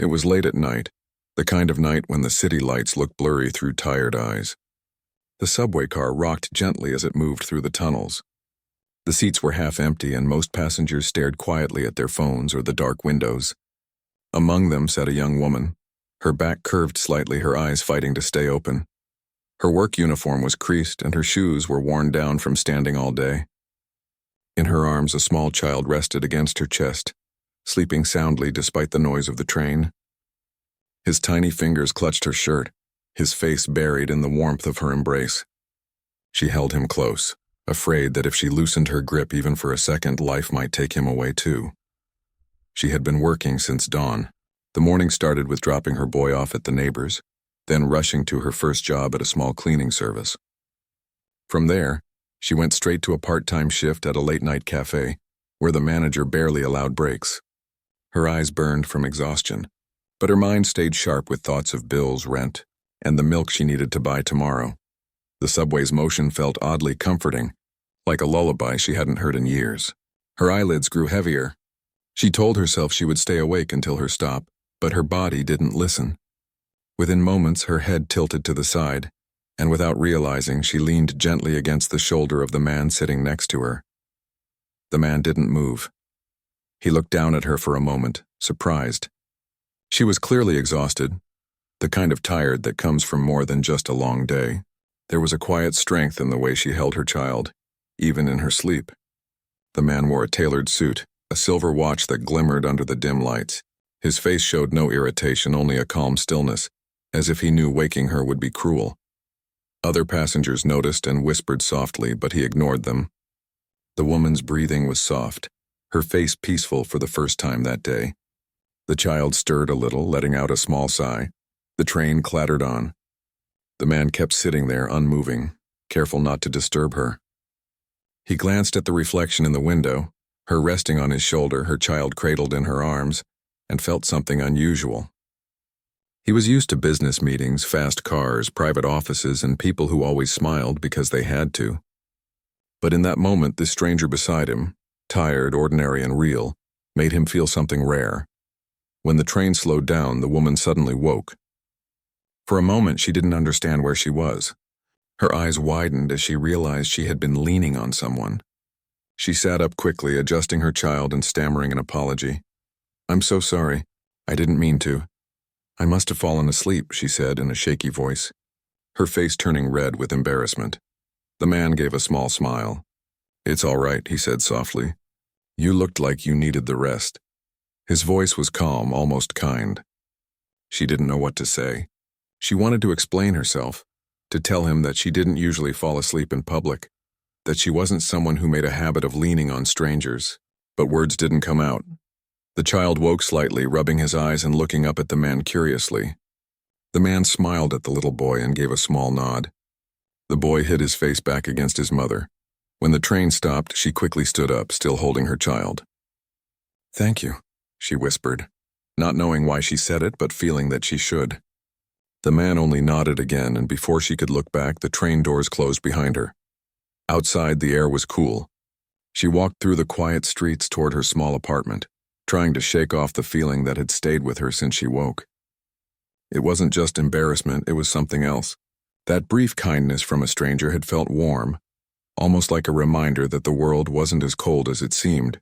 It was late at night, the kind of night when the city lights look blurry through tired eyes. The subway car rocked gently as it moved through the tunnels. The seats were half empty and most passengers stared quietly at their phones or the dark windows. Among them sat a young woman, her back curved slightly, her eyes fighting to stay open. Her work uniform was creased and her shoes were worn down from standing all day. In her arms, a small child rested against her chest, sleeping soundly despite the noise of the train. His tiny fingers clutched her shirt, his face buried in the warmth of her embrace. She held him close, afraid that if she loosened her grip even for a second, life might take him away too. She had been working since dawn. The morning started with dropping her boy off at the neighbor's, then rushing to her first job at a small cleaning service. From there, she went straight to a part-time shift at a late-night cafe, where the manager barely allowed breaks. Her eyes burned from exhaustion, but her mind stayed sharp with thoughts of bills, rent, and the milk she needed to buy tomorrow. The subway's motion felt oddly comforting, like a lullaby she hadn't heard in years. Her eyelids grew heavier. She told herself she would stay awake until her stop, but her body didn't listen. Within moments, her head tilted to the side, and without realizing, she leaned gently against the shoulder of the man sitting next to her. The man didn't move. He looked down at her for a moment, surprised. She was clearly exhausted, the kind of tired that comes from more than just a long day. There was a quiet strength in the way she held her child, even in her sleep. The man wore a tailored suit, a silver watch that glimmered under the dim lights. His face showed no irritation, only a calm stillness, as if he knew waking her would be cruel. Other passengers noticed and whispered softly, but he ignored them. The woman's breathing was soft, her face peaceful for the first time that day. The child stirred a little, letting out a small sigh. The train clattered on. The man kept sitting there, unmoving, careful not to disturb her. He glanced at the reflection in the window, her resting on his shoulder, her child cradled in her arms, and felt something unusual. He was used to business meetings, fast cars, private offices, and people who always smiled because they had to. But in that moment, this stranger beside him, tired, ordinary, and real, made him feel something rare. When the train slowed down, the woman suddenly woke. For a moment, she didn't understand where she was. Her eyes widened as she realized she had been leaning on someone. She sat up quickly, adjusting her child and stammering an apology. "I'm so sorry. I didn't mean to. I must have fallen asleep," she said in a shaky voice, her face turning red with embarrassment. The man gave a small smile. "It's all right," he said softly. "You looked like you needed the rest." His voice was calm, almost kind. She didn't know what to say. She wanted to explain herself, to tell him that she didn't usually fall asleep in public, that she wasn't someone who made a habit of leaning on strangers, but words didn't come out. The child woke slightly, rubbing his eyes and looking up at the man curiously. The man smiled at the little boy and gave a small nod. The boy hid his face back against his mother. When the train stopped, she quickly stood up, still holding her child. "Thank you," she whispered, not knowing why she said it, but feeling that she should. The man only nodded again, and before she could look back, the train doors closed behind her. Outside, the air was cool. She walked through the quiet streets toward her small apartment, trying to shake off the feeling that had stayed with her since she woke. It wasn't just embarrassment, it was something else. That brief kindness from a stranger had felt warm, almost like a reminder that the world wasn't as cold as it seemed.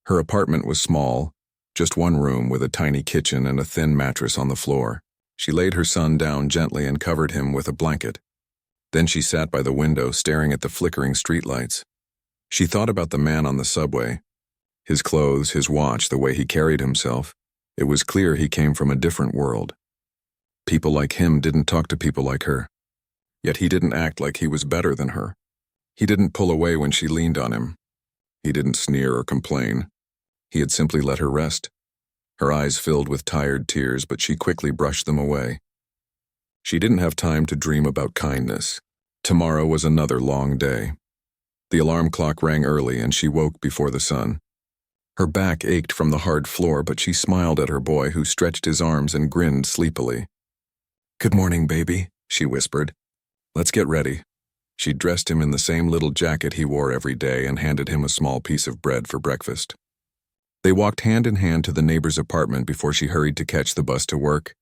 Her apartment was small, just one room with a tiny kitchen and a thin mattress on the floor. She laid her son down gently and covered him with a blanket. Then she sat by the window, staring at the flickering streetlights. She thought about the man on the subway. His clothes, his watch, the way he carried himself. It was clear he came from a different world. People like him didn't talk to people like her. Yet he didn't act like he was better than her. He didn't pull away when she leaned on him. He didn't sneer or complain. He had simply let her rest. Her eyes filled with tired tears, but she quickly brushed them away. She didn't have time to dream about kindness. Tomorrow was another long day. The alarm clock rang early, and she woke before the sun. Her back ached from the hard floor, but she smiled at her boy, who stretched his arms and grinned sleepily. "Good morning, baby," she whispered. "Let's get ready." She dressed him in the same little jacket he wore every day and handed him a small piece of bread for breakfast. They walked hand in hand to the neighbor's apartment before she hurried to catch the bus to work.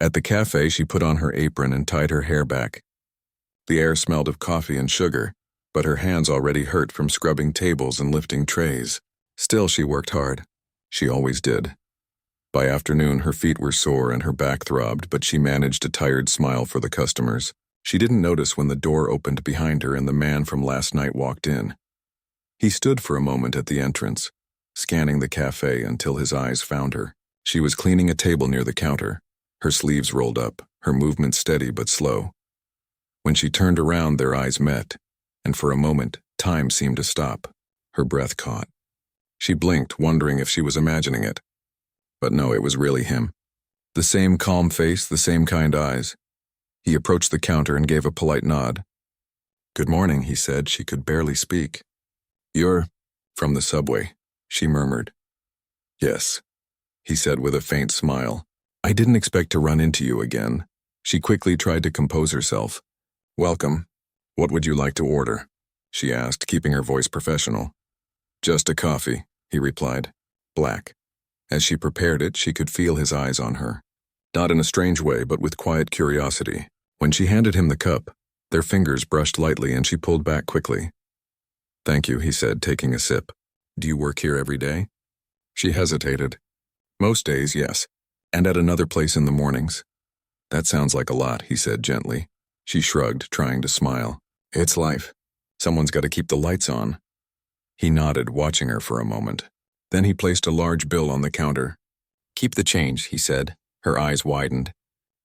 At the cafe, she put on her apron and tied her hair back. The air smelled of coffee and sugar, but her hands already hurt from scrubbing tables and lifting trays. Still, she worked hard. She always did. By afternoon, her feet were sore and her back throbbed, but she managed a tired smile for the customers. She didn't notice when the door opened behind her and the man from last night walked in. He stood for a moment at the entrance, scanning the cafe until his eyes found her. She was cleaning a table near the counter, her sleeves rolled up, her movement steady but slow. When she turned around, their eyes met, and for a moment, time seemed to stop. Her breath caught. She blinked, wondering if she was imagining it. But no, it was really him. The same calm face, the same kind eyes. He approached the counter and gave a polite nod. "Good morning," he said. She could barely speak. "You're from the subway," she murmured. "Yes," he said with a faint smile. "I didn't expect to run into you again." She quickly tried to compose herself. "Welcome. What would you like to order?" she asked, keeping her voice professional. "Just a coffee," he replied. Black. As she prepared it, she could feel his eyes on her. Not in a strange way, but with quiet curiosity. When she handed him the cup, their fingers brushed lightly and she pulled back quickly. "Thank you," he said, taking a sip. "Do you work here every day?" She hesitated. "Most days, yes. And at another place in the mornings." "That sounds like a lot," he said gently. She shrugged, trying to smile. "It's life. Someone's got to keep the lights on." He nodded, watching her for a moment. Then he placed a large bill on the counter. "Keep the change," he said. Her eyes widened.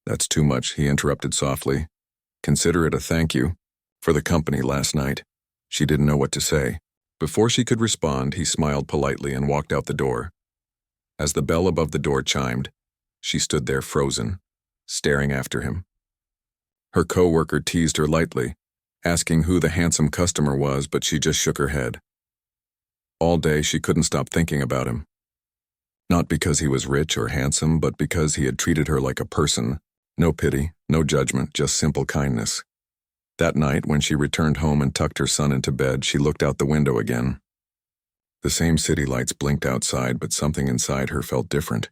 "That's too much," he interrupted softly. "Consider it a thank you for the company last night." She didn't know what to say. Before she could respond, he smiled politely and walked out the door. As the bell above the door chimed, she stood there frozen, staring after him. Her co-worker teased her lightly, asking who the handsome customer was, but she just shook her head. All day she couldn't stop thinking about him. Not because he was rich or handsome, but because he had treated her like a person. No pity, no judgment, just simple kindness. That night, when she returned home and tucked her son into bed, she looked out the window again. The same city lights blinked outside, but something inside her felt different.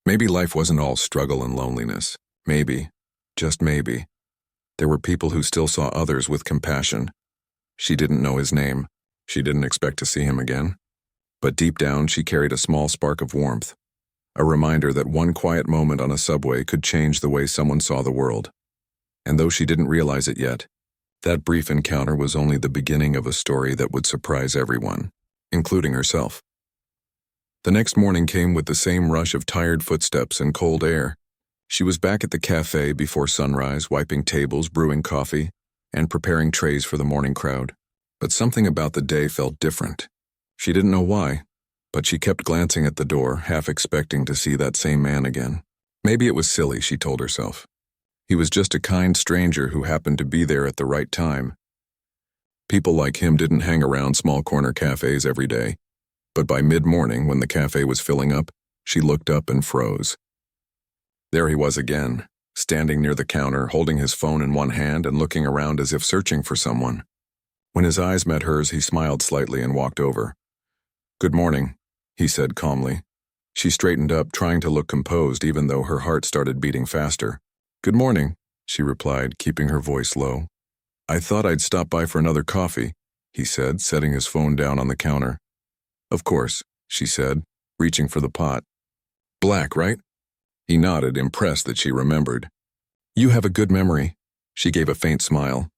Maybe life wasn't all struggle and loneliness. Maybe, just maybe, there were people who still saw others with compassion. She didn't know his name. She didn't expect to see him again. But deep down, she carried a small spark of warmth, a reminder that one quiet moment on a subway could change the way someone saw the world. And though she didn't realize it yet, that brief encounter was only the beginning of a story that would surprise everyone, including herself. The next morning came with the same rush of tired footsteps and cold air. She was back at the cafe before sunrise, wiping tables, brewing coffee, and preparing trays for the morning crowd. But something about the day felt different. She didn't know why, but she kept glancing at the door, half expecting to see that same man again. Maybe it was silly, she told herself. He was just a kind stranger who happened to be there at the right time. People like him didn't hang around small corner cafes every day. But by mid-morning, when the cafe was filling up, she looked up and froze. There he was again, standing near the counter, holding his phone in one hand and looking around as if searching for someone. When his eyes met hers, he smiled slightly and walked over. "Good morning," he said calmly. She straightened up, trying to look composed even though her heart started beating faster. "Good morning," she replied, keeping her voice low. "I thought I'd stop by for another coffee," he said, setting his phone down on the counter. "Of course," she said, reaching for the pot. "Black, right?" He nodded, impressed that she remembered. "You have a good memory." She gave a faint smile.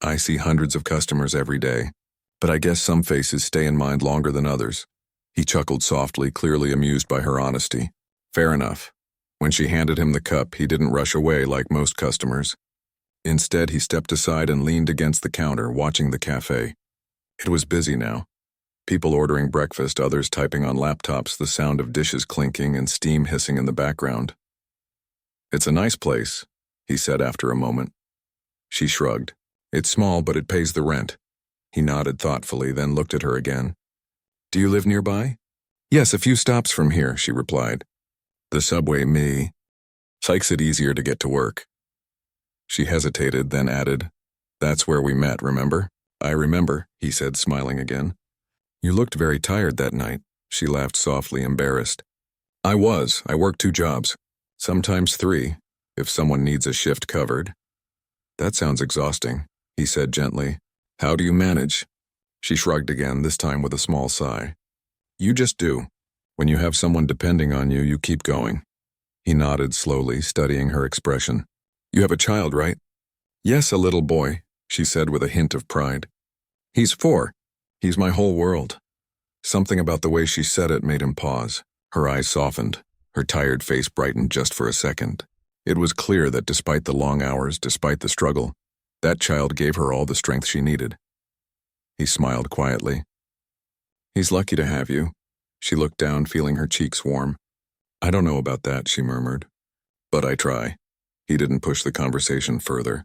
"I see hundreds of customers every day, but I guess some faces stay in mind longer than others." He chuckled softly, clearly amused by her honesty. Fair enough. When she handed him the cup, he didn't rush away like most customers. Instead, he stepped aside and leaned against the counter, watching the cafe. It was busy now. People ordering breakfast, others typing on laptops, the sound of dishes clinking and steam hissing in the background. "It's a nice place," he said after a moment. She shrugged. "It's small, but it pays the rent." He nodded thoughtfully, then looked at her again. "Do you live nearby?" "Yes, a few stops from here," she replied. "The subway makes it easier to get to work." She hesitated, then added, "That's where we met, remember?" "I remember," he said, smiling again. "You looked very tired that night." She laughed softly, embarrassed. I work 2 jobs. Sometimes 3, if someone needs a shift covered. That sounds exhausting, he said gently. How do you manage? She shrugged again, this time with a small sigh. You just do. When you have someone depending on you, you keep going. He nodded slowly, studying her expression. You have a child, right? Yes, a little boy, she said with a hint of pride. He's 4. He's my whole world. Something about the way she said it made him pause. Her eyes softened. Her tired face brightened just for a second. It was clear that despite the long hours, despite the struggle, that child gave her all the strength she needed. He smiled quietly. He's lucky to have you. She looked down, feeling her cheeks warm. I don't know about that, she murmured. But I try. He didn't push the conversation further.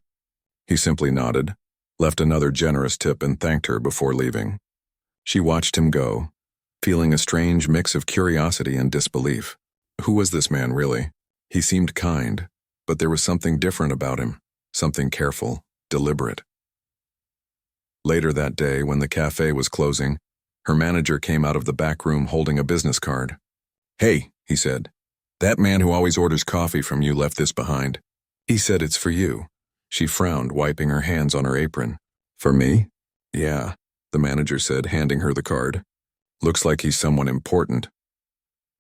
He simply nodded, left another generous tip, and thanked her before leaving. She watched him go, feeling a strange mix of curiosity and disbelief. Who was this man, really? He seemed kind, but there was something different about him, something careful, deliberate. Later that day, when the cafe was closing, her manager came out of the back room holding a business card. Hey, he said, that man who always orders coffee from you left this behind. He said it's for you. She frowned, wiping her hands on her apron. For me? Yeah, the manager said, handing her the card. Looks like he's someone important.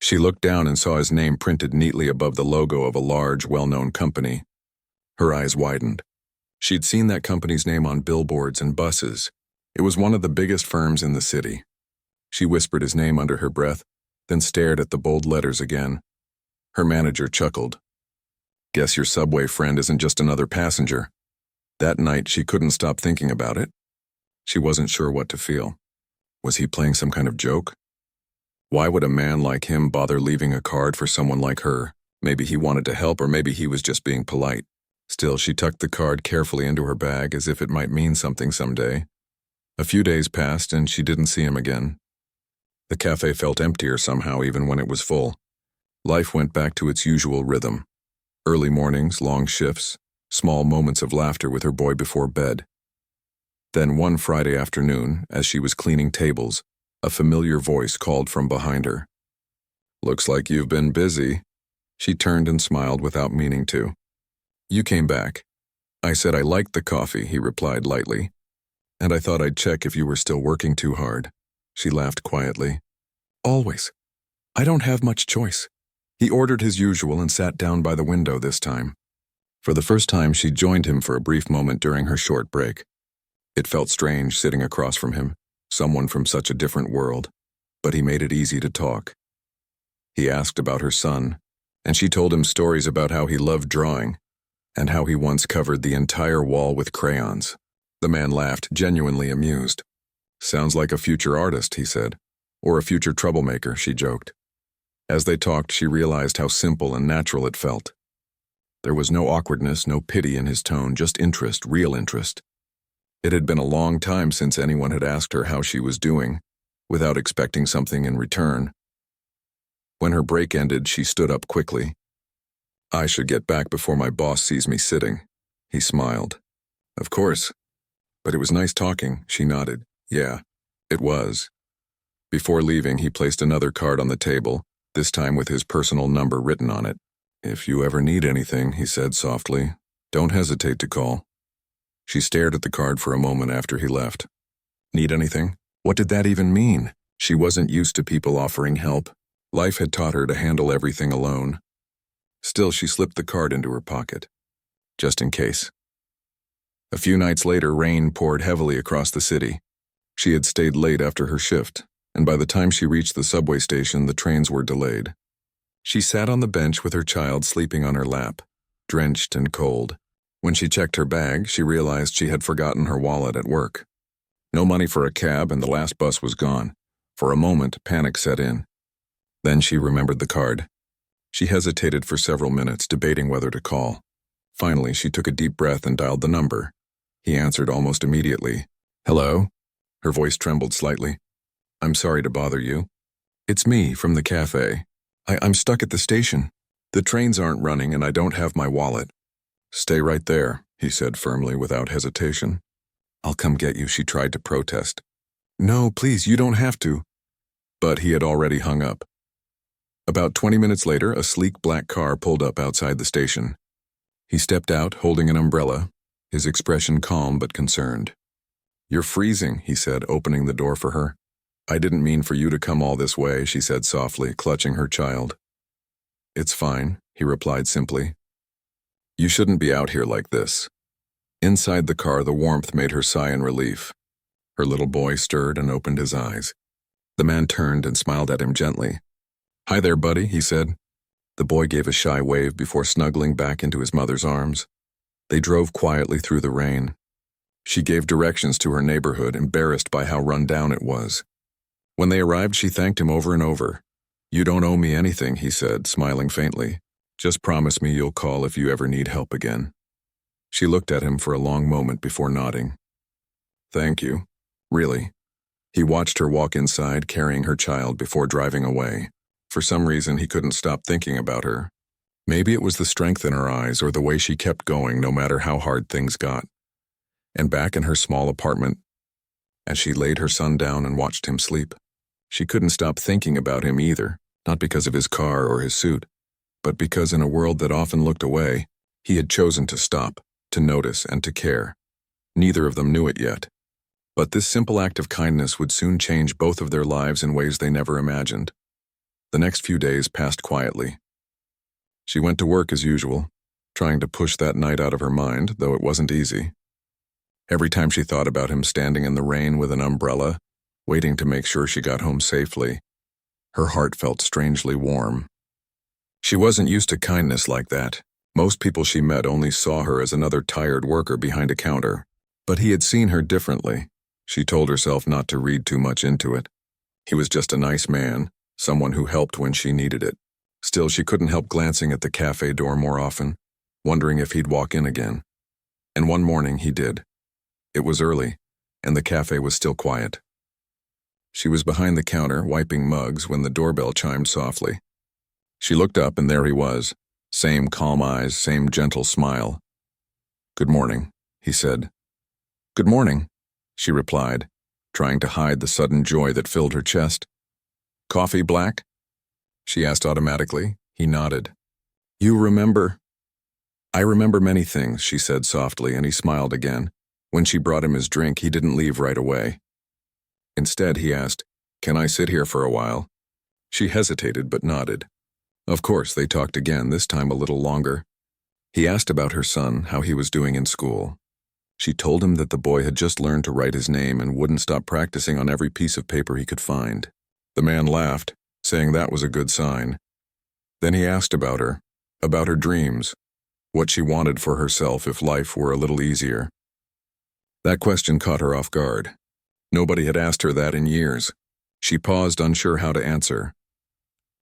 She looked down and saw his name printed neatly above the logo of a large, well-known company. Her eyes widened. She'd seen that company's name on billboards and buses. It was one of the biggest firms in the city. She whispered his name under her breath, then stared at the bold letters again. Her manager chuckled. Guess your subway friend isn't just another passenger. That night, she couldn't stop thinking about it. She wasn't sure what to feel. Was he playing some kind of joke? Why would a man like him bother leaving a card for someone like her? Maybe he wanted to help, or maybe he was just being polite. Still, she tucked the card carefully into her bag as if it might mean something someday. A few days passed and she didn't see him again. The cafe felt emptier somehow even when it was full. Life went back to its usual rhythm. Early mornings, long shifts, small moments of laughter with her boy before bed. Then one Friday afternoon, as she was cleaning tables, a familiar voice called from behind her. Looks like you've been busy. She turned and smiled without meaning to. You came back. I said I liked the coffee, he replied lightly. And I thought I'd check if you were still working too hard. She laughed quietly. Always. I don't have much choice. He ordered his usual and sat down by the window this time. For the first time, she joined him for a brief moment during her short break. It felt strange sitting across from him, someone from such a different world, but he made it easy to talk. He asked about her son, and she told him stories about how he loved drawing, and how he once covered the entire wall with crayons. The man laughed, genuinely amused. Sounds like a future artist, he said. Or a future troublemaker, she joked. As they talked, she realized how simple and natural it felt. There was no awkwardness, no pity in his tone, just interest, real interest. It had been a long time since anyone had asked her how she was doing, without expecting something in return. When her break ended, she stood up quickly. I should get back before my boss sees me sitting. He smiled. Of course. But it was nice talking, she nodded. Yeah, it was. Before leaving, he placed another card on the table, this time with his personal number written on it. If you ever need anything, he said softly, don't hesitate to call. She stared at the card for a moment after he left. Need anything? What did that even mean? She wasn't used to people offering help. Life had taught her to handle everything alone. Still, she slipped the card into her pocket, just in case. A few nights later, rain poured heavily across the city. She had stayed late after her shift, and by the time she reached the subway station, the trains were delayed. She sat on the bench with her child sleeping on her lap, drenched and cold. When she checked her bag, she realized she had forgotten her wallet at work. No money for a cab, and the last bus was gone. For a moment, panic set in. Then she remembered the card. She hesitated for several minutes, debating whether to call. Finally, she took a deep breath and dialed the number. He answered almost immediately. Hello? Her voice trembled slightly. I'm sorry to bother you. It's me, from the cafe. I'm stuck at the station. The trains aren't running and I don't have my wallet. Stay right there, he said firmly without hesitation. I'll come get you, she tried to protest. No, please, you don't have to. but he had already hung up. About 20 minutes later, a sleek black car pulled up outside the station. He stepped out, holding an umbrella, his expression calm but concerned. "You're freezing," he said, opening the door for her. "I didn't mean for you to come all this way," she said softly, clutching her child. "It's fine," he replied simply. "You shouldn't be out here like this." Inside the car, the warmth made her sigh in relief. Her little boy stirred and opened his eyes. The man turned and smiled at him gently. "Hi there, buddy," he said. The boy gave a shy wave before snuggling back into his mother's arms. They drove quietly through the rain. She gave directions to her neighborhood, embarrassed by how run down it was. When they arrived, she thanked him over and over. "You don't owe me anything," he said, smiling faintly. "Just promise me you'll call if you ever need help again." She looked at him for a long moment before nodding. "Thank you. Really." He watched her walk inside, carrying her child before driving away. For some reason, he couldn't stop thinking about her. Maybe it was the strength in her eyes or the way she kept going no matter how hard things got. And back in her small apartment, as she laid her son down and watched him sleep, she couldn't stop thinking about him either, not because of his car or his suit, but because in a world that often looked away, he had chosen to stop, to notice, and to care. Neither of them knew it yet. But this simple act of kindness would soon change both of their lives in ways they never imagined. The next few days passed quietly. She went to work as usual, trying to push that night out of her mind, though it wasn't easy. Every time she thought about him standing in the rain with an umbrella, waiting to make sure she got home safely, her heart felt strangely warm. She wasn't used to kindness like that. Most people she met only saw her as another tired worker behind a counter. But he had seen her differently. She told herself not to read too much into it. He was just a nice man, someone who helped when she needed it. Still, she couldn't help glancing at the cafe door more often, wondering if he'd walk in again. And one morning he did. It was early, and the cafe was still quiet. She was behind the counter, wiping mugs, when the doorbell chimed softly. She looked up, and there he was. Same calm eyes, same gentle smile. "Good morning," he said. "Good morning," she replied, trying to hide the sudden joy that filled her chest. "Coffee black?" she asked automatically. He nodded. "You remember?" "I remember many things," she said softly, and he smiled again. When she brought him his drink, he didn't leave right away. Instead, he asked, "Can I sit here for a while?" She hesitated but nodded. Of course, they talked again, this time a little longer. He asked about her son, how he was doing in school. She told him that the boy had just learned to write his name and wouldn't stop practicing on every piece of paper he could find. The man laughed, saying that was a good sign. Then he asked about her dreams, what she wanted for herself if life were a little easier. That question caught her off guard. Nobody had asked her that in years. She paused, unsure how to answer.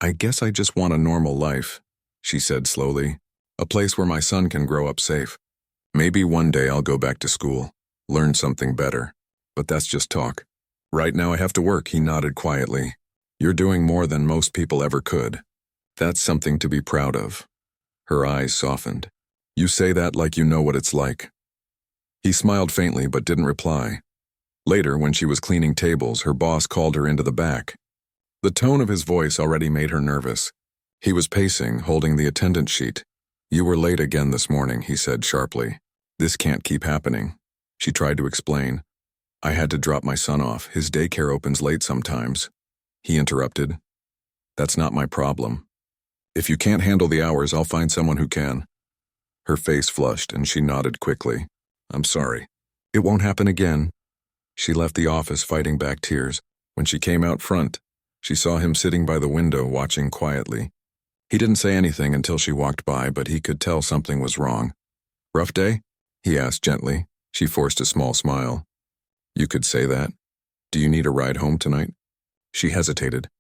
"I guess I just want a normal life," she said slowly. "A place where my son can grow up safe. Maybe one day I'll go back to school, learn something better. But that's just talk. Right now I have to work," he nodded quietly. "You're doing more than most people ever could. That's something to be proud of." Her eyes softened. "You say that like you know what it's like." He smiled faintly but didn't reply. Later, when she was cleaning tables, her boss called her into the back. The tone of his voice already made her nervous. He was pacing, holding the attendance sheet. "You were late again this morning," he said sharply. "This can't keep happening." She tried to explain. "I had to drop my son off. His daycare opens late sometimes." He interrupted. "That's not my problem. If you can't handle the hours, I'll find someone who can." Her face flushed, and she nodded quickly. "I'm sorry. It won't happen again." She left the office fighting back tears. When she came out front, she saw him sitting by the window watching quietly. He didn't say anything until she walked by, but he could tell something was wrong. "Rough day?" he asked gently. She forced a small smile. "You could say that. Do you need a ride home tonight?" She hesitated.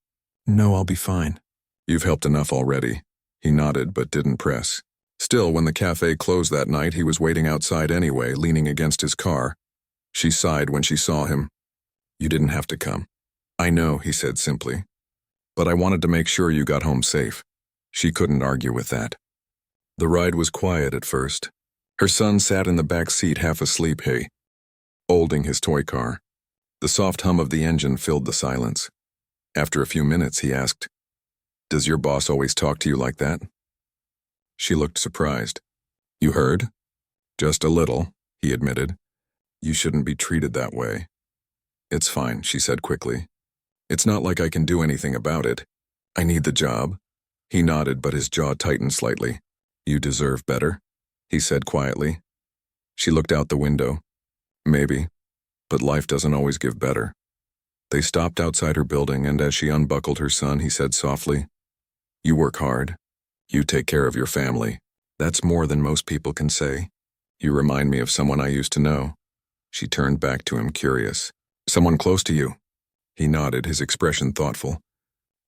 "No, I'll be fine." "You've helped enough already." He nodded but didn't press. Still, when the cafe closed that night, he was waiting outside anyway, leaning against his car. She sighed when she saw him. "You didn't have to come." "I know," he said simply. "But I wanted to make sure you got home safe." She couldn't argue with that. The ride was quiet at first. Her son sat in the back seat half asleep, holding his toy car. The soft hum of the engine filled the silence. After a few minutes, he asked, "Does your boss always talk to you like that?" She looked surprised. "You heard?" "Just a little," he admitted. "You shouldn't be treated that way." "It's fine," she said quickly. "It's not like I can do anything about it. I need the job." He nodded, but his jaw tightened slightly. "You deserve better," he said quietly. She looked out the window. "Maybe, but life doesn't always give better." They stopped outside her building, and as she unbuckled her son, he said softly, "You work hard. You take care of your family. That's more than most people can say. You remind me of someone I used to know." She turned back to him, curious. "Someone close to you?" He nodded, his expression thoughtful.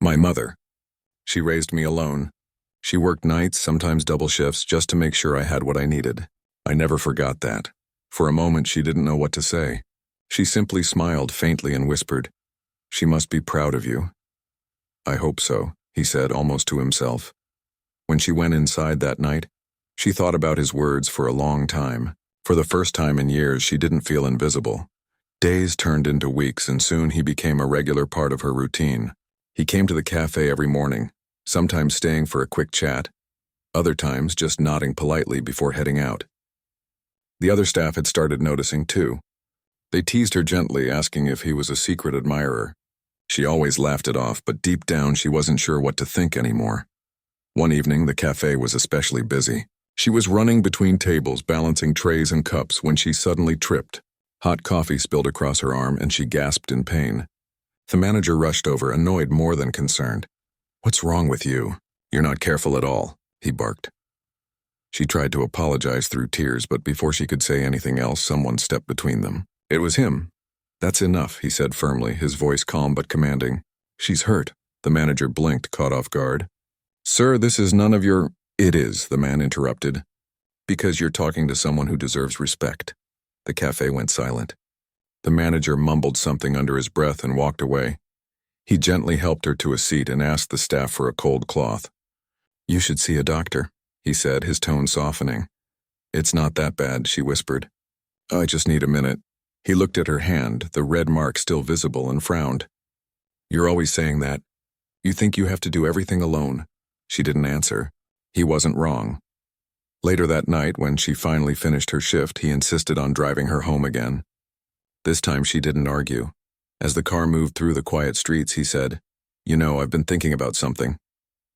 "My mother. She raised me alone. She worked nights, sometimes double shifts, just to make sure I had what I needed. I never forgot that." For a moment, she didn't know what to say. She simply smiled faintly and whispered, "She must be proud of you." "I hope so," he said, almost to himself. When she went inside that night, she thought about his words for a long time. For the first time in years, she didn't feel invisible. Days turned into weeks, and soon he became a regular part of her routine. He came to the cafe every morning, sometimes staying for a quick chat, other times just nodding politely before heading out. The other staff had started noticing too. They teased her gently, asking if he was a secret admirer. She always laughed it off, but deep down she wasn't sure what to think anymore. One evening, the cafe was especially busy. She was running between tables, balancing trays and cups, when she suddenly tripped. Hot coffee spilled across her arm, and she gasped in pain. The manager rushed over, annoyed more than concerned. "What's wrong with you? You're not careful at all," he barked. She tried to apologize through tears, but before she could say anything else, someone stepped between them. It was him. "That's enough," he said firmly, his voice calm but commanding. "She's hurt." The manager blinked, caught off guard. "Sir, this is none of your—" "It is," the man interrupted. "Because you're talking to someone who deserves respect." The cafe went silent. The manager mumbled something under his breath and walked away. He gently helped her to a seat and asked the staff for a cold cloth. "You should see a doctor," he said, his tone softening. "It's not that bad," she whispered. "I just need a minute." He looked at her hand, the red mark still visible, and frowned. "You're always saying that. You think you have to do everything alone." She didn't answer. He wasn't wrong. Later that night, when she finally finished her shift, he insisted on driving her home again. This time she didn't argue. As the car moved through the quiet streets, he said, "You know, I've been thinking about something."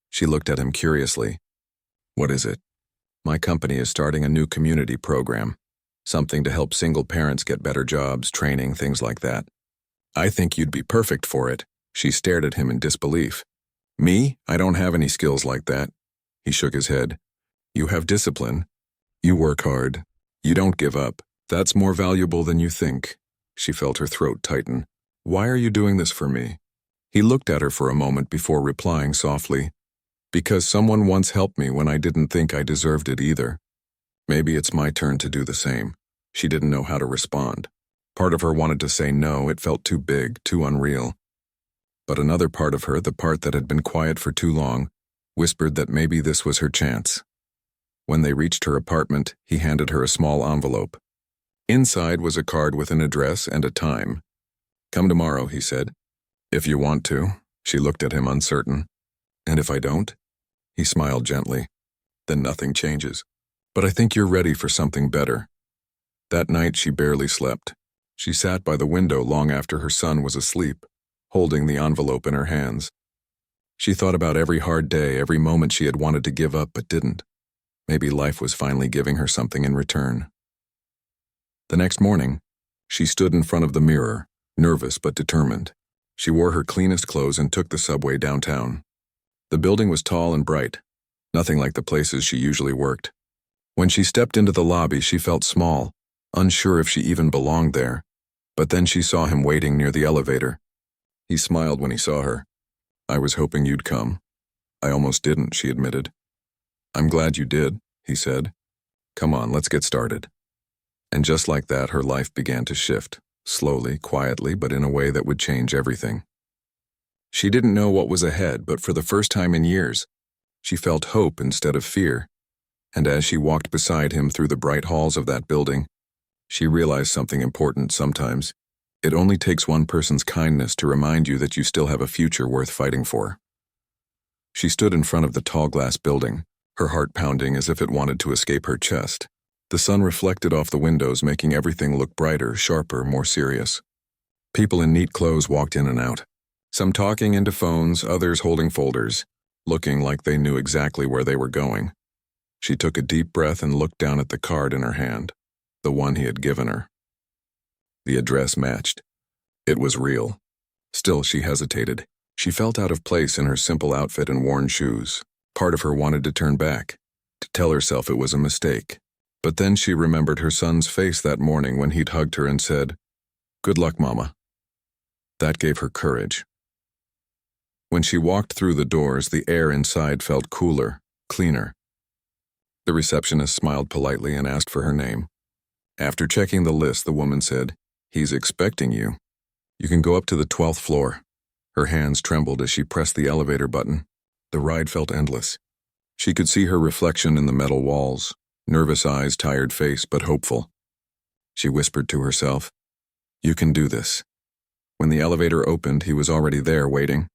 She looked at him curiously. "What is it?" "My company is starting a new community program. Something to help single parents get better jobs, training, things like that." "I think you'd be perfect for it." She stared at him in disbelief. "Me? I don't have any skills like that." He shook his head. "You have discipline. You work hard. You don't give up. That's more valuable than you think." She felt her throat tighten. "Why are you doing this for me?" He looked at her for a moment before replying softly, "Because someone once helped me when I didn't think I deserved it either. Maybe it's my turn to do the same." She didn't know how to respond. Part of her wanted to say no, it felt too big, too unreal. But another part of her, the part that had been quiet for too long, whispered that maybe this was her chance. When they reached her apartment, he handed her a small envelope. Inside was a card with an address and a time. "Come tomorrow," he said. "If you want to." She looked at him uncertain. "And if I don't?" He smiled gently. "Then nothing changes. But I think you're ready for something better." That night she barely slept. She sat by the window long after her son was asleep, holding the envelope in her hands. She thought about every hard day, every moment she had wanted to give up but didn't. Maybe life was finally giving her something in return. The next morning, she stood in front of the mirror, nervous but determined. She wore her cleanest clothes and took the subway downtown. The building was tall and bright, nothing like the places she usually worked. When she stepped into the lobby, she felt small, unsure if she even belonged there. But then she saw him waiting near the elevator. He smiled when he saw her. "I was hoping you'd come." "I almost didn't," she admitted. "I'm glad you did," he said. "Come on, let's get started." And just like that, her life began to shift, slowly, quietly, but in a way that would change everything. She didn't know what was ahead, but for the first time in years, she felt hope instead of fear. And as she walked beside him through the bright halls of that building, she realized something important sometimes. It only takes one person's kindness to remind you that you still have a future worth fighting for. She stood in front of the tall glass building, her heart pounding as if it wanted to escape her chest. The sun reflected off the windows, making everything look brighter, sharper, more serious. People in neat clothes walked in and out, some talking into phones, others holding folders, looking like they knew exactly where they were going. She took a deep breath and looked down at the card in her hand, the one he had given her. The address matched. It was real. Still, she hesitated. She felt out of place in her simple outfit and worn shoes. Part of her wanted to turn back, to tell herself it was a mistake. But then she remembered her son's face that morning when he'd hugged her and said, "Good luck, Mama." That gave her courage. When she walked through the doors, the air inside felt cooler, cleaner. The receptionist smiled politely and asked for her name. After checking the list, the woman said, "He's expecting you. You can go up to the 12th floor." Her hands trembled as she pressed the elevator button. The ride felt endless. She could see her reflection in the metal walls, nervous eyes, tired face, but hopeful. She whispered to herself, "You can do this." When the elevator opened, he was already there waiting.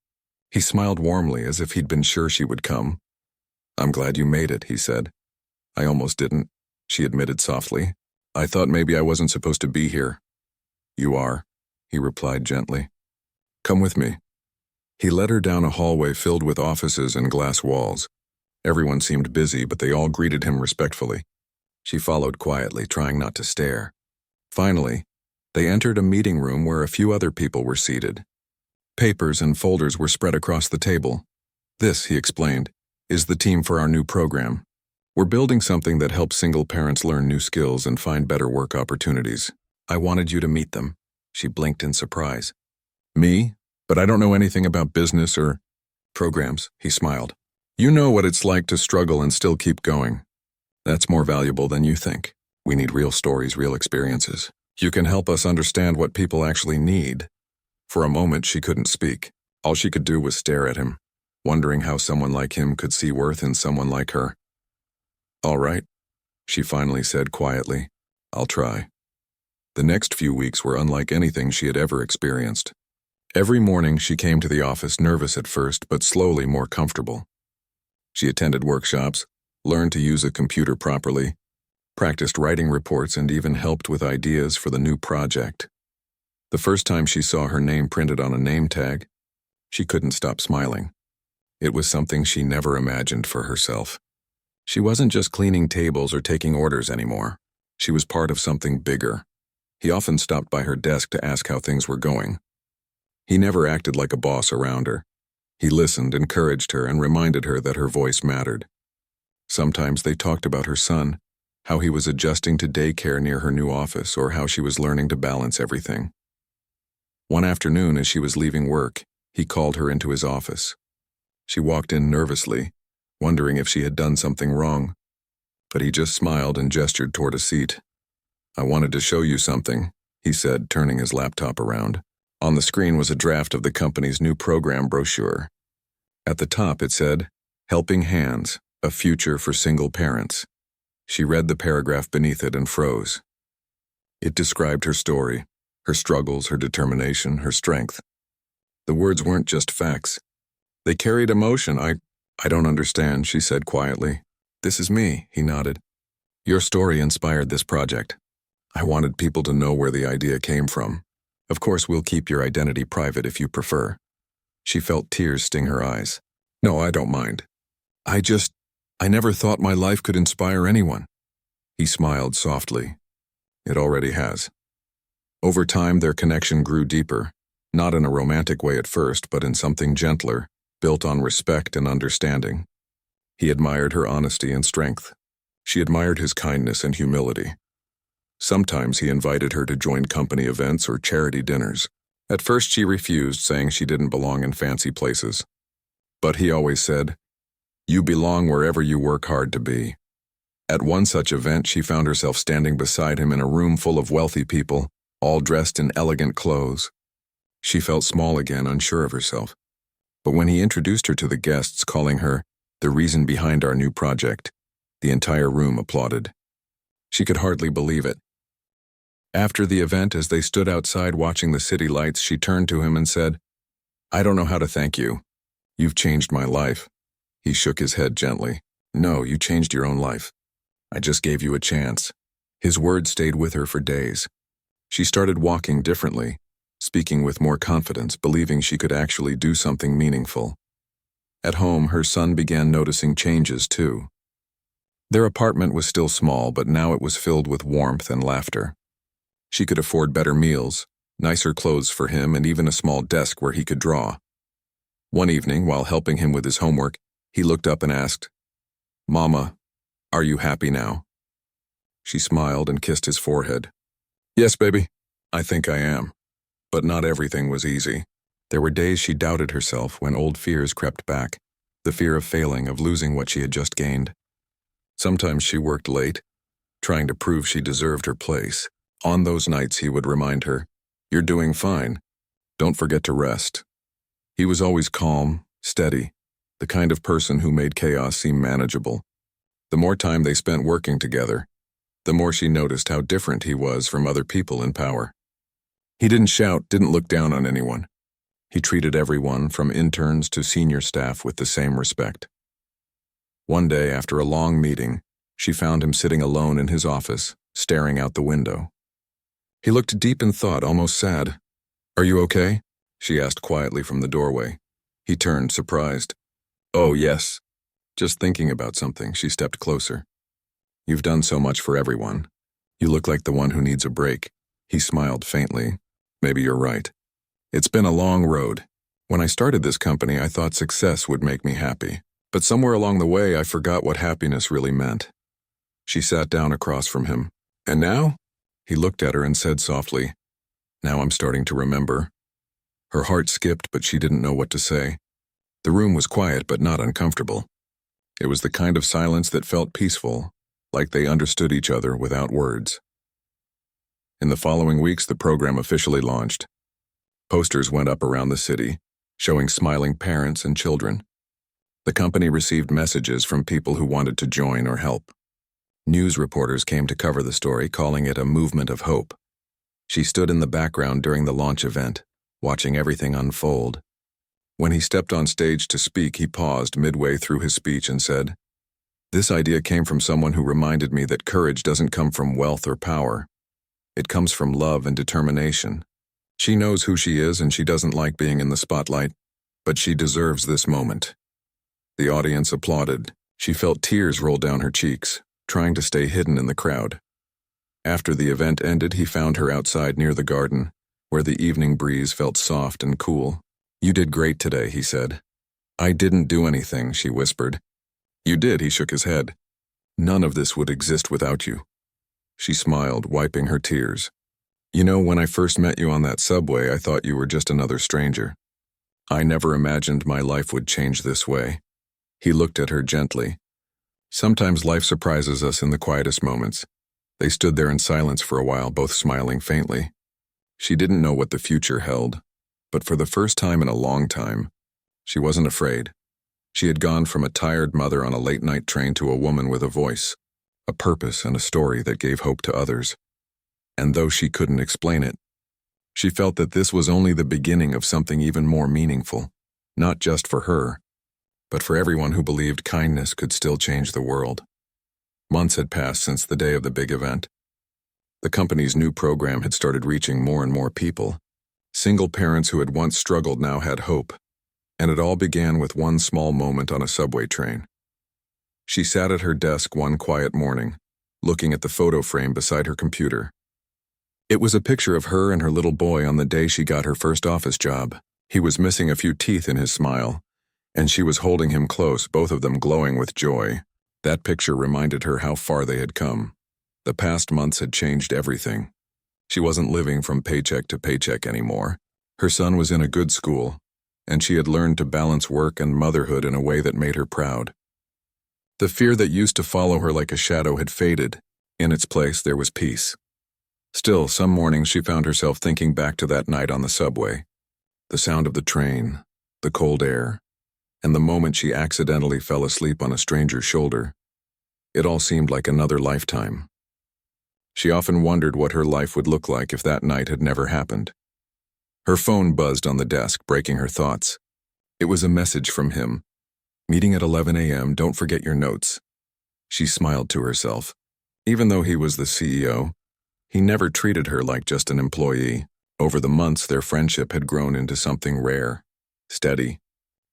He smiled warmly as if he'd been sure she would come. "I'm glad you made it," he said. "I almost didn't," she admitted softly. "I thought maybe I wasn't supposed to be here." "You are," he replied gently. "Come with me." He led her down a hallway filled with offices and glass walls. Everyone seemed busy, but they all greeted him respectfully. She followed quietly, trying not to stare. Finally, they entered a meeting room where a few other people were seated. Papers and folders were spread across the table. "This," he explained, "is the team for our new program. We're building something that helps single parents learn new skills and find better work opportunities. I wanted you to meet them." She blinked in surprise. "Me? But I don't know anything about business or programs," he smiled. "You know what it's like to struggle and still keep going. That's more valuable than you think. We need real stories, real experiences. You can help us understand what people actually need." For a moment, she couldn't speak. All she could do was stare at him, wondering how someone like him could see worth in someone like her. "All right," she finally said quietly. "I'll try." The next few weeks were unlike anything she had ever experienced. Every morning she came to the office, nervous at first, but slowly more comfortable. She attended workshops, learned to use a computer properly, practiced writing reports, and even helped with ideas for the new project. The first time she saw her name printed on a name tag, she couldn't stop smiling. It was something she never imagined for herself. She wasn't just cleaning tables or taking orders anymore. She was part of something bigger. He often stopped by her desk to ask how things were going. He never acted like a boss around her. He listened, encouraged her, and reminded her that her voice mattered. Sometimes they talked about her son, how he was adjusting to daycare near her new office, or how she was learning to balance everything. One afternoon, as she was leaving work, he called her into his office. She walked in nervously, wondering if she had done something wrong. But he just smiled and gestured toward a seat. "I wanted to show you something," he said, turning his laptop around. On the screen was a draft of the company's new program brochure. At the top it said, "Helping Hands, a Future for Single Parents." She read the paragraph beneath it and froze. It described her story, her struggles, her determination, her strength. The words weren't just facts. They carried emotion. I don't understand," she said quietly. "This is me," he nodded. "Your story inspired this project. I wanted people to know where the idea came from. Of course, we'll keep your identity private if you prefer." She felt tears sting her eyes. "No, I don't mind. I never thought my life could inspire anyone." He smiled softly. "It already has." Over time, their connection grew deeper, not in a romantic way at first, but in something gentler, built on respect and understanding. He admired her honesty and strength. She admired his kindness and humility. Sometimes he invited her to join company events or charity dinners. At first she refused, saying she didn't belong in fancy places. But he always said, "You belong wherever you work hard to be." At one such event, she found herself standing beside him in a room full of wealthy people, all dressed in elegant clothes. She felt small again, unsure of herself. But when he introduced her to the guests, calling her the reason behind our new project, the entire room applauded. She could hardly believe it. After the event, as they stood outside watching the city lights, she turned to him and said, "I don't know how to thank you. You've changed my life." He shook his head gently. "No, you changed your own life. I just gave you a chance." His words stayed with her for days. She started walking differently, speaking with more confidence, believing she could actually do something meaningful. At home, her son began noticing changes too. Their apartment was still small, but now it was filled with warmth and laughter. She could afford better meals, nicer clothes for him, and even a small desk where he could draw. One evening, while helping him with his homework, he looked up and asked, "Mama, are you happy now?" She smiled and kissed his forehead. "Yes, baby, I think I am." But not everything was easy. There were days she doubted herself when old fears crept back, the fear of failing, of losing what she had just gained. Sometimes she worked late, trying to prove she deserved her place. On those nights he would remind her, "You're doing fine. Don't forget to rest." He was always calm, steady, the kind of person who made chaos seem manageable. The more time they spent working together, the more she noticed how different he was from other people in power. He didn't shout, didn't look down on anyone. He treated everyone, from interns to senior staff, with the same respect. One day, after a long meeting, she found him sitting alone in his office, staring out the window. He looked deep in thought, almost sad. "Are you okay?" she asked quietly from the doorway. He turned, surprised. "Oh, yes. Just thinking about something." She stepped closer. "You've done so much for everyone. You look like the one who needs a break." He smiled faintly. "Maybe you're right. It's been a long road. When I started this company, I thought success would make me happy. But somewhere along the way, I forgot what happiness really meant." She sat down across from him. "And now?" He looked at her and said softly, "Now I'm starting to remember." Her heart skipped, but she didn't know what to say. The room was quiet but not uncomfortable. It was the kind of silence that felt peaceful, like they understood each other without words. In the following weeks, the program officially launched. Posters went up around the city, showing smiling parents and children. The company received messages from people who wanted to join or help. News reporters came to cover the story, calling it a movement of hope. She stood in the background during the launch event, watching everything unfold. When he stepped on stage to speak, he paused midway through his speech and said, "This idea came from someone who reminded me that courage doesn't come from wealth or power. It comes from love and determination. She knows who she is and she doesn't like being in the spotlight, but she deserves this moment." The audience applauded. She felt tears roll down her cheeks, trying to stay hidden in the crowd. After the event ended, he found her outside near the garden, where the evening breeze felt soft and cool. "You did great today," he said. "I didn't do anything," she whispered. "You did," he shook his head. "None of this would exist without you." She smiled, wiping her tears. "You know, when I first met you on that subway, I thought you were just another stranger. I never imagined my life would change this way." He looked at her gently. Sometimes life surprises us in the quietest moments. They stood there in silence for a while, both smiling faintly. She didn't know what the future held, but for the first time in a long time, she wasn't afraid. She had gone from a tired mother on a late-night train to a woman with a voice, a purpose, and a story that gave hope to others. And though she couldn't explain it, she felt that this was only the beginning of something even more meaningful, not just for her, but for everyone who believed kindness could still change the world. Months had passed since the day of the big event. The company's new program had started reaching more and more people. Single parents who had once struggled now had hope, and it all began with one small moment on a subway train. She sat at her desk one quiet morning, looking at the photo frame beside her computer. It was a picture of her and her little boy on the day she got her first office job. He was missing a few teeth in his smile, and she was holding him close, both of them glowing with joy. That picture reminded her how far they had come. The past months had changed everything. She wasn't living from paycheck to paycheck anymore. Her son was in a good school, and she had learned to balance work and motherhood in a way that made her proud. The fear that used to follow her like a shadow had faded. In its place, there was peace. Still, some mornings she found herself thinking back to that night on the subway. The sound of the train, the cold air, and the moment she accidentally fell asleep on a stranger's shoulder. It all seemed like another lifetime. She often wondered what her life would look like if that night had never happened. Her phone buzzed on the desk, breaking her thoughts. It was a message from him. "Meeting at 11 a.m., don't forget your notes." She smiled to herself. Even though he was the CEO, he never treated her like just an employee. Over the months, their friendship had grown into something rare, steady,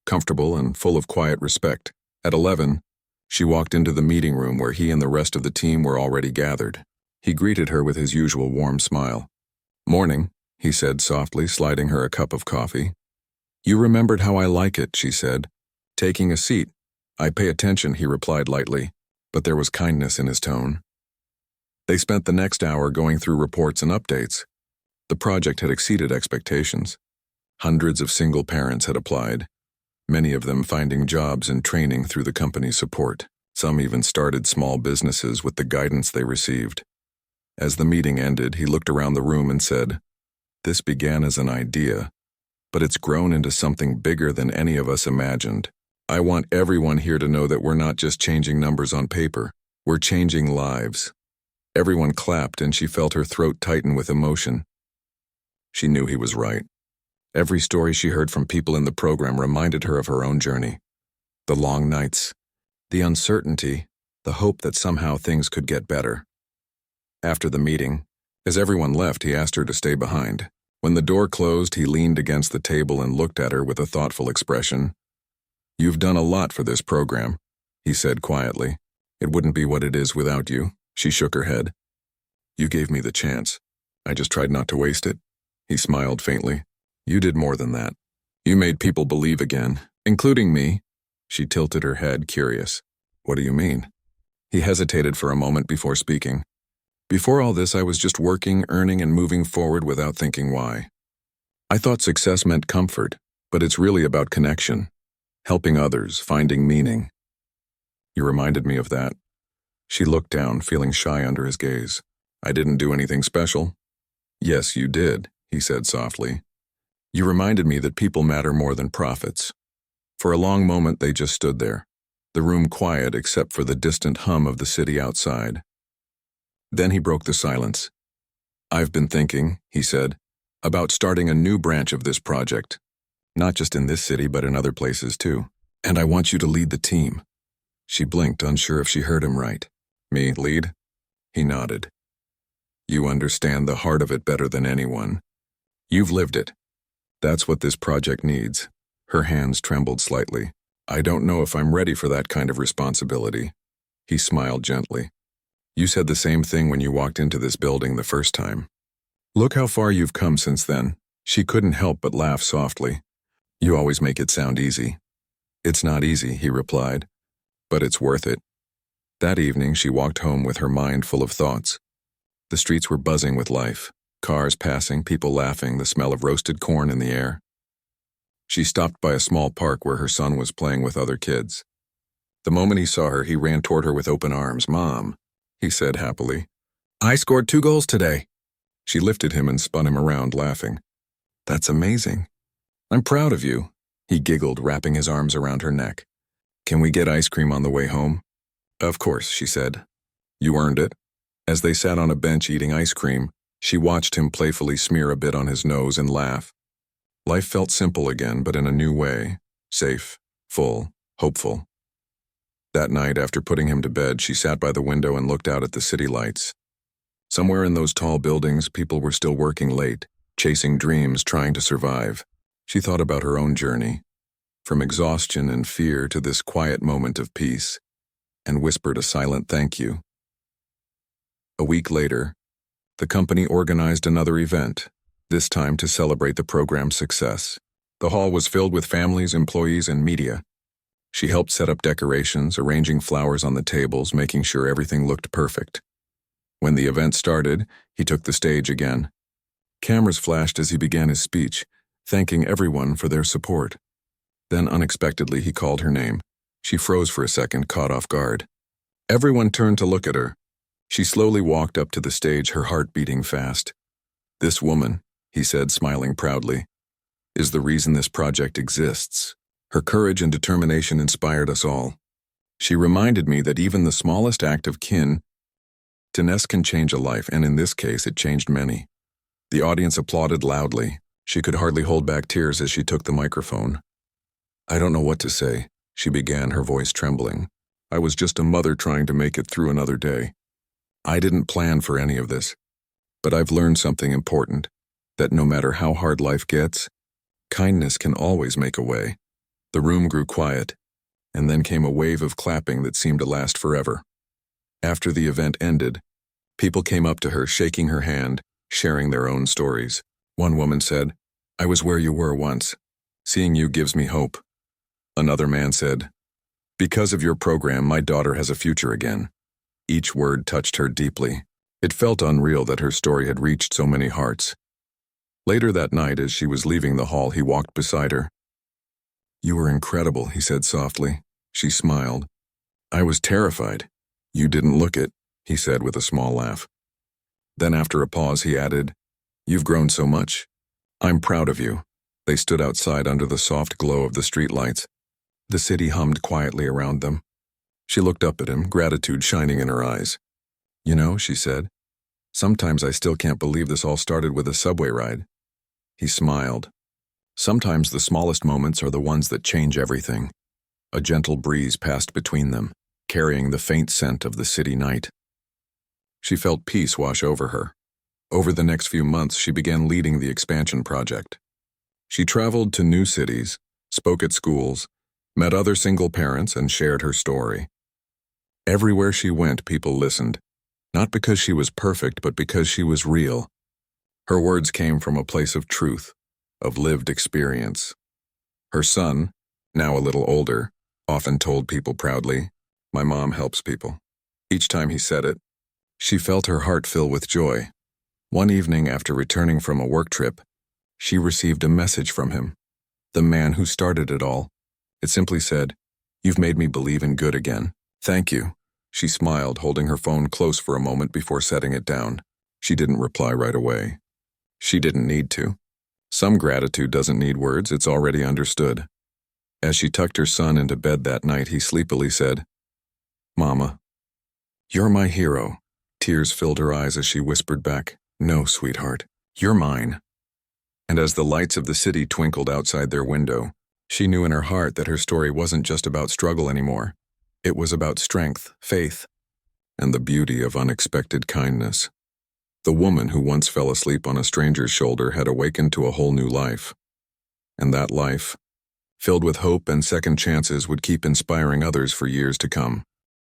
comfortable, and full of quiet respect. At 11, she walked into the meeting room where he and the rest of the team were already gathered. He greeted her with his usual warm smile. "Morning," he said softly, sliding her a cup of coffee. "You remembered how I like it," she said. "Taking a seat." "I pay attention," he replied lightly, but there was kindness in his tone. They spent the next hour going through reports and updates. The project had exceeded expectations. Hundreds of single parents had applied, many of them finding jobs and training through the company's support. Some even started small businesses with the guidance they received. As the meeting ended, he looked around the room and said, "This began as an idea, but it's grown into something bigger than any of us imagined. I want everyone here to know that we're not just changing numbers on paper, we're changing lives." Everyone clapped, and she felt her throat tighten with emotion. She knew he was right. Every story she heard from people in the program reminded her of her own journey. The long nights, the uncertainty, the hope that somehow things could get better. After the meeting, as everyone left, he asked her to stay behind. When the door closed, he leaned against the table and looked at her with a thoughtful expression. "You've done a lot for this program," he said quietly. "It wouldn't be what it is without you." She shook her head. "You gave me the chance. I just tried not to waste it." He smiled faintly. "You did more than that. You made people believe again, including me." She tilted her head, curious. "What do you mean?" He hesitated for a moment before speaking. "Before all this, I was just working, earning, and moving forward without thinking why. I thought success meant comfort, but it's really about connection, helping others, finding meaning. You reminded me of that." She looked down, feeling shy under his gaze. "I didn't do anything special." "Yes, you did," he said softly. "You reminded me that people matter more than profits." For a long moment they just stood there, the room quiet except for the distant hum of the city outside. Then he broke the silence. "I've been thinking," he said, "about starting a new branch of this project. Not just in this city, but in other places too. And I want you to lead the team." She blinked, unsure if she heard him right. "Me, lead?" He nodded. "You understand the heart of it better than anyone. You've lived it. That's what this project needs." Her hands trembled slightly. "I don't know if I'm ready for that kind of responsibility." He smiled gently. "You said the same thing when you walked into this building the first time. Look how far you've come since then." She couldn't help but laugh softly. "You always make it sound easy." "It's not easy," he replied, "but it's worth it." That evening, she walked home with her mind full of thoughts. The streets were buzzing with life, cars passing, people laughing, the smell of roasted corn in the air. She stopped by a small park where her son was playing with other kids. The moment he saw her, he ran toward her with open arms. "Mom," he said happily, "I scored 2 goals today." She lifted him and spun him around, laughing. "That's amazing. I'm proud of you." He giggled, wrapping his arms around her neck. "Can we get ice cream on the way home?" "Of course," she said. "You earned it." As they sat on a bench eating ice cream, she watched him playfully smear a bit on his nose and laugh. Life felt simple again, but in a new way. Safe, full, hopeful. That night, after putting him to bed, she sat by the window and looked out at the city lights. Somewhere in those tall buildings, people were still working late, chasing dreams, trying to survive. She thought about her own journey, from exhaustion and fear to this quiet moment of peace, and whispered a silent thank you. A week later, the company organized another event, this time to celebrate the program's success. The hall was filled with families, employees, and media. She helped set up decorations, arranging flowers on the tables, making sure everything looked perfect. When the event started, he took the stage again. Cameras flashed as he began his speech, thanking everyone for their support. Then unexpectedly he called her name. She froze for a second, caught off guard. Everyone turned to look at her. She slowly walked up to the stage, her heart beating fast. "This woman," he said, smiling proudly, "is the reason this project exists. Her courage and determination inspired us all. She reminded me that even the smallest act of kin Finesse can change a life, and in this case, it changed many. The audience applauded loudly. She could hardly hold back tears as she took the microphone. I don't know what to say, she began, her voice trembling. I was just a mother trying to make it through another day. I didn't plan for any of this. But I've learned something important, that no matter how hard life gets, kindness can always make a way. The room grew quiet, and then came a wave of clapping that seemed to last forever. After the event ended, people came up to her, shaking her hand, sharing their own stories. One woman said, I was where you were once. Seeing you gives me hope. Another man said, because of your program, my daughter has a future again. Each word touched her deeply. It felt unreal that her story had reached so many hearts. Later that night, as she was leaving the hall, he walked beside her. You were incredible, he said softly. She smiled. I was terrified. You didn't look it, he said with a small laugh. Then after a pause, he added, You've grown so much. I'm proud of you. They stood outside under the soft glow of the streetlights. The city hummed quietly around them. She looked up at him, gratitude shining in her eyes. You know, she said, sometimes I still can't believe this all started with a subway ride. He smiled. Sometimes the smallest moments are the ones that change everything. A gentle breeze passed between them, carrying the faint scent of the city night. She felt peace wash over her. Over the next few months, she began leading the expansion project. She traveled to new cities, spoke at schools, met other single parents, and shared her story. Everywhere she went, people listened, not because she was perfect, but because she was real. Her words came from a place of truth, of lived experience. Her son, now a little older, often told people proudly, My mom helps people. Each time he said it, she felt her heart fill with joy. One evening after returning from a work trip, she received a message from him, the man who started it all. It simply said, You've made me believe in good again. Thank you. She smiled, holding her phone close for a moment before setting it down. She didn't reply right away. She didn't need to. Some gratitude doesn't need words, it's already understood. As she tucked her son into bed that night, he sleepily said, Mama, you're my hero. Tears filled her eyes as she whispered back, No, sweetheart, you're mine. And as the lights of the city twinkled outside their window, she knew in her heart that her story wasn't just about struggle anymore. It was about strength, faith, and the beauty of unexpected kindness. The woman who once fell asleep on a stranger's shoulder had awakened to a whole new life. And that life, filled with hope and second chances, would keep inspiring others for years to come.